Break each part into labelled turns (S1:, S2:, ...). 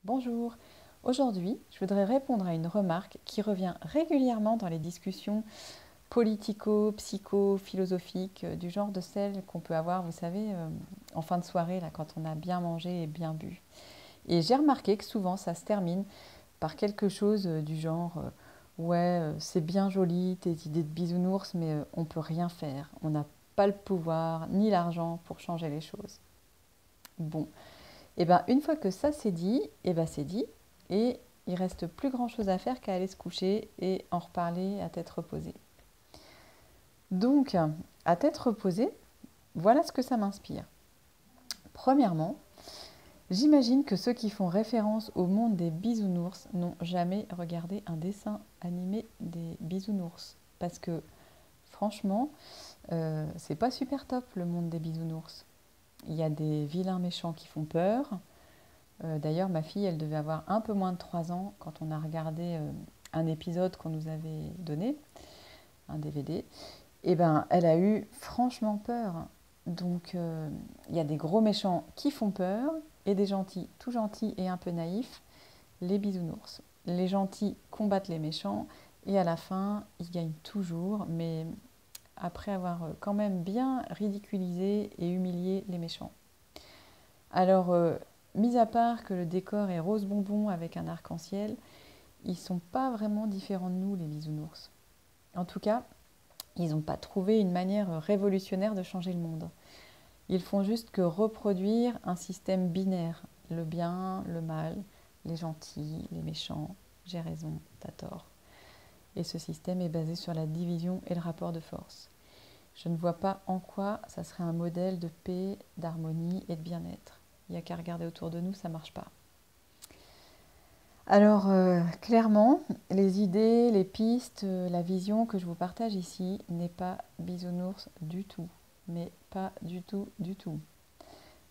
S1: Bonjour, aujourd'hui je voudrais répondre à une remarque qui revient régulièrement dans les discussions politico-psycho-philosophiques du genre de celles qu'on peut avoir, vous savez, en fin de soirée, là, quand on a bien mangé et bien bu. Et j'ai remarqué que souvent ça se termine par quelque chose du genre ouais, c'est bien joli tes idées de bisounours, mais on peut rien faire. On n'a pas le pouvoir ni l'argent pour changer les choses. Bon, et bien une fois que ça c'est dit, et ben c'est dit, et il reste plus grand chose à faire qu'à aller se coucher et en reparler à tête reposée. Donc, à tête reposée, voilà ce que ça m'inspire. Premièrement, j'imagine que ceux qui font référence au monde des bisounours n'ont jamais regardé un dessin animé des bisounours. Parce que, franchement, c'est pas super top le monde des bisounours. Il y a des vilains méchants qui font peur. D'ailleurs, ma fille, elle devait avoir un peu moins de 3 ans quand on a regardé un épisode qu'on nous avait donné, un DVD. Et ben, elle a eu franchement peur. Donc, il y a des gros méchants qui font peur et des gentils, tout gentils et un peu naïfs, les bisounours. Les gentils combattent les méchants et à la fin, ils gagnent toujours, mais après avoir quand même bien ridiculisé et humilié les méchants. Alors, mis à part que le décor est rose bonbon avec un arc-en-ciel, ils sont pas vraiment différents de nous, les bisounours. En tout cas, ils n'ont pas trouvé une manière révolutionnaire de changer le monde. Ils font juste que reproduire un système binaire. Le bien, le mal, les gentils, les méchants, j'ai raison, t'as tort. Et ce système est basé sur la division et le rapport de force. Je ne vois pas en quoi ça serait un modèle de paix, d'harmonie et de bien-être. Il n'y a qu'à regarder autour de nous, ça ne marche pas. Alors, clairement, les idées, les pistes, la vision que je vous partage ici n'est pas bisounours du tout. Mais pas du tout, du tout.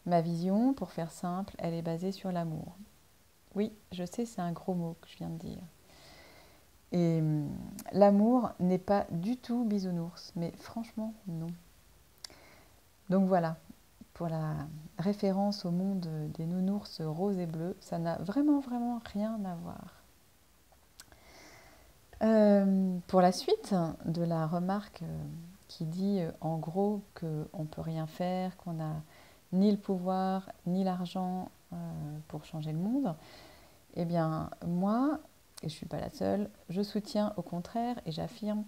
S1: Ma vision, pour faire simple, elle est basée sur l'amour. Oui, je sais, c'est un gros mot que je viens de dire. Et l'amour n'est pas du tout bisounours, mais franchement, non. Donc voilà, pour la référence au monde des nounours roses et bleus, ça n'a vraiment, vraiment rien à voir. Pour la suite de la remarque qui dit en gros qu'on ne peut rien faire, qu'on n'a ni le pouvoir ni l'argent pour changer le monde, eh bien moi, et je ne suis pas la seule, je soutiens au contraire et j'affirme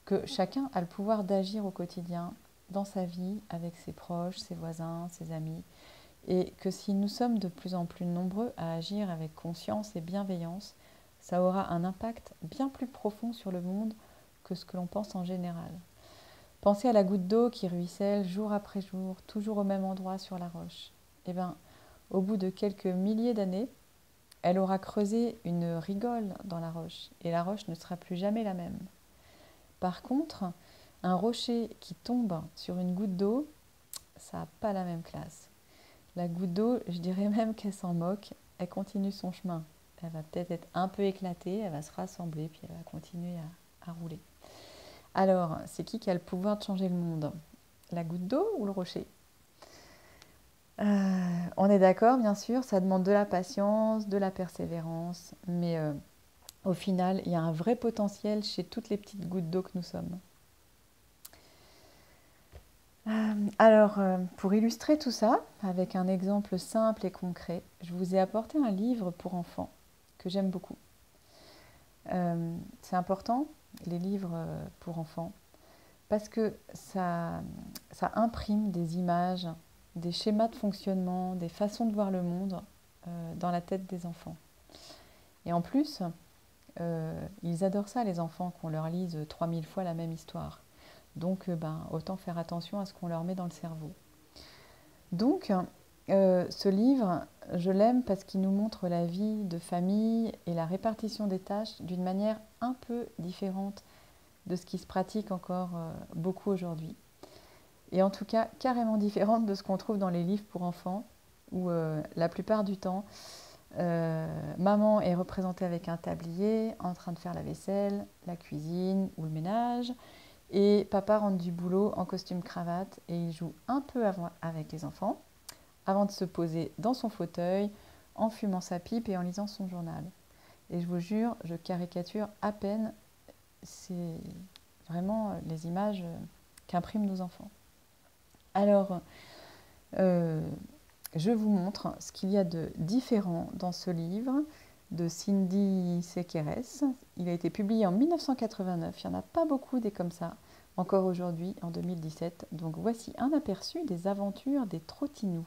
S1: que chacun a le pouvoir d'agir au quotidien dans sa vie avec ses proches, ses voisins, ses amis, et que si nous sommes de plus en plus nombreux à agir avec conscience et bienveillance, ça aura un impact bien plus profond sur le monde que ce que l'on pense en général. Pensez à la goutte d'eau qui ruisselle jour après jour, toujours au même endroit sur la roche. Eh bien, au bout de quelques milliers d'années, elle aura creusé une rigole dans la roche, et la roche ne sera plus jamais la même. Par contre, un rocher qui tombe sur une goutte d'eau, ça n'a pas la même classe. La goutte d'eau, je dirais même qu'elle s'en moque, elle continue son chemin. Elle va peut-être être un peu éclatée, elle va se rassembler, puis elle va continuer à rouler. Alors, c'est qui a le pouvoir de changer le monde? La goutte d'eau ou le rocher? On est d'accord, bien sûr, ça demande de la patience, de la persévérance, mais au final, il y a un vrai potentiel chez toutes les petites gouttes d'eau que nous sommes. Alors, pour illustrer tout ça, avec un exemple simple et concret, je vous ai apporté un livre pour enfants que j'aime beaucoup. C'est important, les livres pour enfants, parce que ça imprime des images, des schémas de fonctionnement, des façons de voir le monde dans la tête des enfants. Et en plus, ils adorent ça, les enfants, qu'on leur lise 3000 fois la même histoire. Donc, autant faire attention à ce qu'on leur met dans le cerveau. Donc, ce livre, je l'aime parce qu'il nous montre la vie de famille et la répartition des tâches d'une manière un peu différente de ce qui se pratique encore beaucoup aujourd'hui. Et en tout cas, carrément différente de ce qu'on trouve dans les livres pour enfants, où la plupart du temps, maman est représentée avec un tablier, en train de faire la vaisselle, la cuisine ou le ménage, et papa rentre du boulot en costume cravate et il joue un peu avec les enfants avant de se poser dans son fauteuil en fumant sa pipe et en lisant son journal. Et je vous jure, je caricature à peine, c'est vraiment les images qu'impriment nos enfants. Alors, je vous montre ce qu'il y a de différent dans ce livre de Cindy Sequeres. Il a été publié en 1989. Il n'y en a pas beaucoup des comme ça, encore aujourd'hui, en 2017. Donc voici un aperçu des aventures des Trottinous.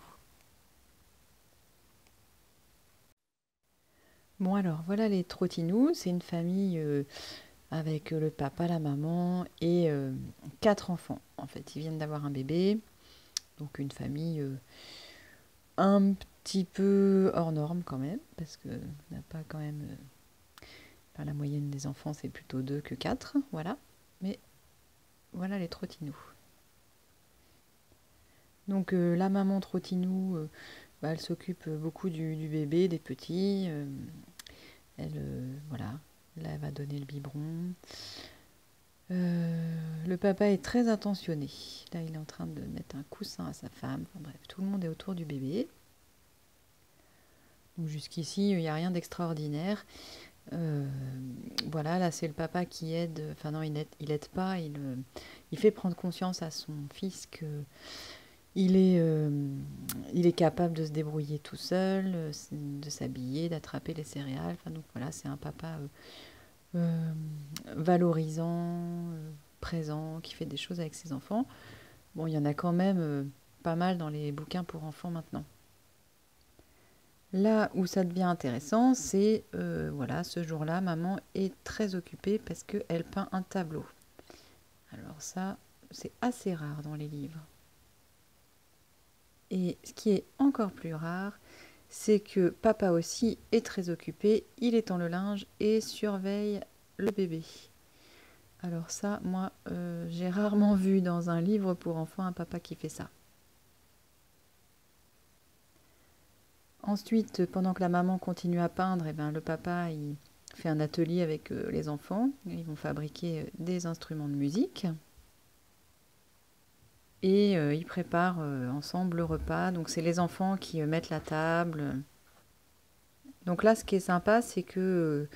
S1: Bon alors, voilà les Trottinous. C'est une famille avec le papa, la maman et 4 enfants. En fait, ils viennent d'avoir un bébé. Donc une famille un petit peu hors norme quand même, parce que n'a pas quand même... enfin, la moyenne des enfants, c'est plutôt 2 que 4, voilà. Mais voilà les Trottinous. Donc la maman Trottinou, elle s'occupe beaucoup du bébé, des petits. Elle, voilà, là, elle va donner le biberon. Le papa est très attentionné. Là, il est en train de mettre un coussin à sa femme. Enfin, bref, tout le monde est autour du bébé. Donc jusqu'ici, il n'y a rien d'extraordinaire. Voilà, là c'est le papa qui aide, enfin non, il aide pas, il fait prendre conscience à son fils que il est capable de se débrouiller tout seul, de s'habiller, d'attraper les céréales. Enfin, donc voilà, c'est un papa valorisant, présent, qui fait des choses avec ses enfants. Bon, il y en a quand même pas mal dans les bouquins pour enfants maintenant. Là où ça devient intéressant, c'est, voilà, ce jour-là, maman est très occupée parce qu'elle peint un tableau. Alors ça, c'est assez rare dans les livres. Et ce qui est encore plus rare, c'est que papa aussi est très occupé, il étend le linge et surveille le bébé. Alors ça, moi, j'ai rarement vu dans un livre pour enfants un papa qui fait ça. Ensuite, pendant que la maman continue à peindre, eh ben, le papa il fait un atelier avec les enfants. Ils vont fabriquer des instruments de musique. Et ils préparent ensemble le repas. Donc c'est les enfants qui mettent la table. Donc là, ce qui est sympa, c'est que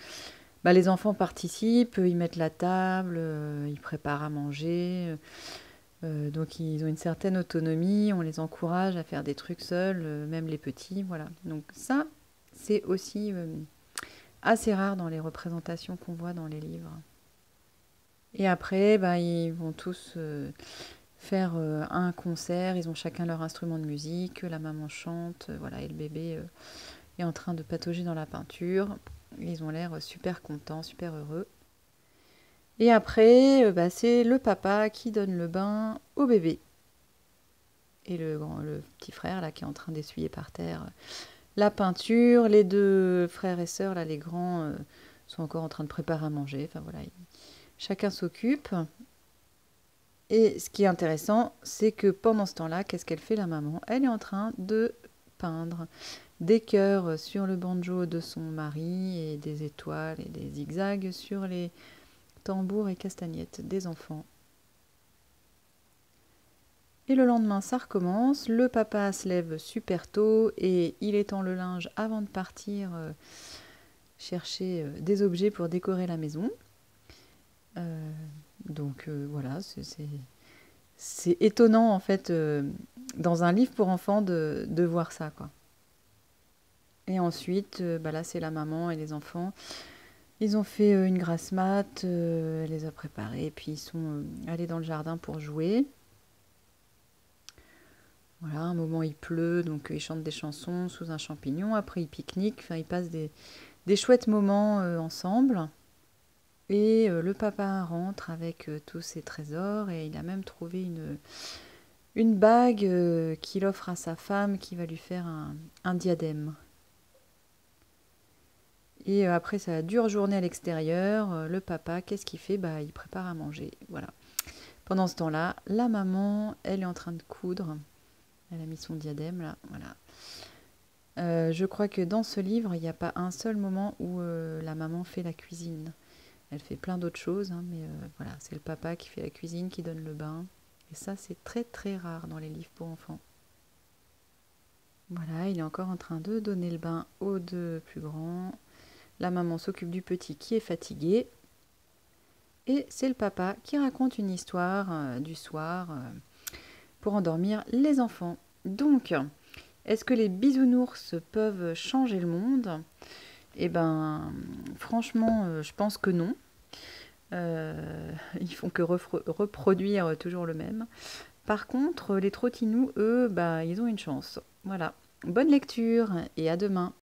S1: les enfants participent, ils mettent la table, ils préparent à manger. Donc ils ont une certaine autonomie, on les encourage à faire des trucs seuls, même les petits, voilà. Donc ça, c'est aussi assez rare dans les représentations qu'on voit dans les livres. Et après, ils vont tous faire un concert, ils ont chacun leur instrument de musique, la maman chante, voilà, et le bébé est en train de patauger dans la peinture. Ils ont l'air super contents, super heureux. Et après, c'est le papa qui donne le bain au bébé. Et le petit frère là qui est en train d'essuyer par terre la peinture. Les 2 frères et sœurs, là, les grands, sont encore en train de préparer à manger. Enfin voilà, chacun s'occupe. Et ce qui est intéressant, c'est que pendant ce temps-là, qu'est-ce qu'elle fait la maman? Elle est en train de peindre des cœurs sur le banjo de son mari et des étoiles et des zigzags sur les tambours et castagnettes des enfants. Et le lendemain, ça recommence. Le papa se lève super tôt et il étend le linge avant de partir chercher des objets pour décorer la maison. Donc voilà, c'est étonnant en fait dans un livre pour enfants de voir ça, quoi. Et ensuite, là c'est la maman et les enfants. Ils ont fait une grasse mat, elle les a préparés, puis ils sont allés dans le jardin pour jouer. Voilà, un moment il pleut, donc ils chantent des chansons sous un champignon. Après ils pique-niquent, enfin ils passent des chouettes moments ensemble. Et le papa rentre avec tous ses trésors et il a même trouvé une bague qu'il offre à sa femme qui va lui faire un diadème. Et après sa dure journée à l'extérieur, le papa, qu'est-ce qu'il fait? Il prépare à manger. Voilà. Pendant ce temps-là, la maman, elle est en train de coudre. Elle a mis son diadème là, voilà. Je crois que dans ce livre, il n'y a pas un seul moment où la maman fait la cuisine. Elle fait plein d'autres choses, hein, mais voilà, c'est le papa qui fait la cuisine, qui donne le bain. Et ça, c'est très très rare dans les livres pour enfants. Voilà, il est encore en train de donner le bain aux deux plus grands. La maman s'occupe du petit qui est fatigué. Et c'est le papa qui raconte une histoire du soir pour endormir les enfants. Donc, est-ce que les bisounours peuvent changer le monde? Eh ben, franchement, je pense que non. Ils font que reproduire toujours le même. Par contre, les trottinous, eux, bah, ils ont une chance. Voilà. Bonne lecture et à demain.